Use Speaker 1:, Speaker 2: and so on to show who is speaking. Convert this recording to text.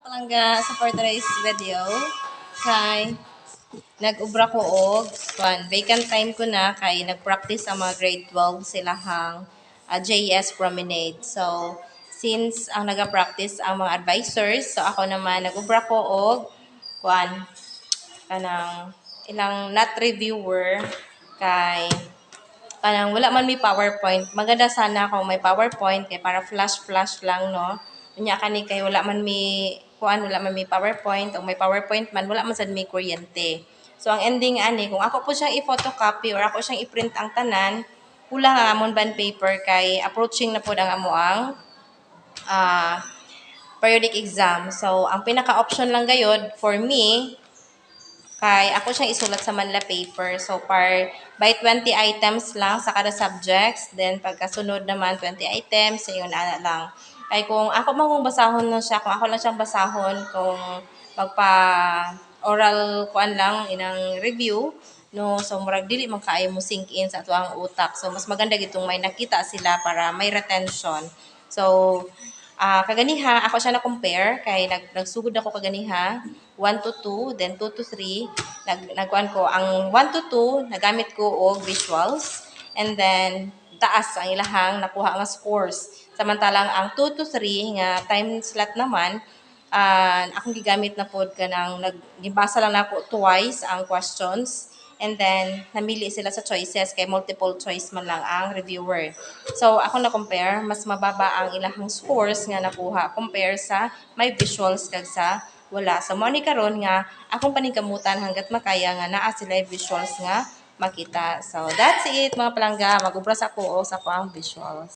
Speaker 1: Palangga sa for today's video kay nag-ubra ko og vacant time ko na kay nag-practice ang mga grade 12 silahang JS Promenade. So since ang naga-practice ang mga advisors, so ako naman nag-ubra ko og kanang ilang not reviewer kay kanang wala man may PowerPoint. Maganda sana kung may PowerPoint kay para flash lang no. Unya kani kay wala man may PowerPoint o may PowerPoint man wala man sad may kuryente. So ang ending ani kung ako po siyang i-photocopy or ako siyang i-print ang tanan, kulang ang amon bond paper kay approaching na po ang amoang periodic exam. So ang pinaka-option lang gayod for me kay ako siyang isulat sa Manila paper. So by 20 items lang sa kada subjects, then pagkasunod naman 20 items, sa yun ana lang. Kay kung ako mong basahon na siya, kung ako lang siyang basahon, kung magpa oral kuan lang inang review, no, so murag dili man kaayo mo sink in sa ato ang utak. So mas maganda gitong may nakita sila para may retention. So kaganiha ako siya na compare kay nagsugod ako kaganiha 1 to 2, then 2 to 3 nagkuan ko ang 1 to 2 nagamit ko og visuals, and then taas ang ilahang nakuha nga scores, samantalang ang 2 to 3 nga time slot naman akong gigamit na pod kanang nagbasa lang nako twice ang questions, and then namili sila sa choices kay multiple choice man lang ang reviewer. So ako na compare, mas mababa ang ilahang scores nga nakuha compare sa may visuals kag sa wala. So mo ni karon nga akong paningkamutan hangga't makaya nga naa sila visuals nga makita. So that's it mga palangga, mag-ubra sa ako o sa ko ang visuals.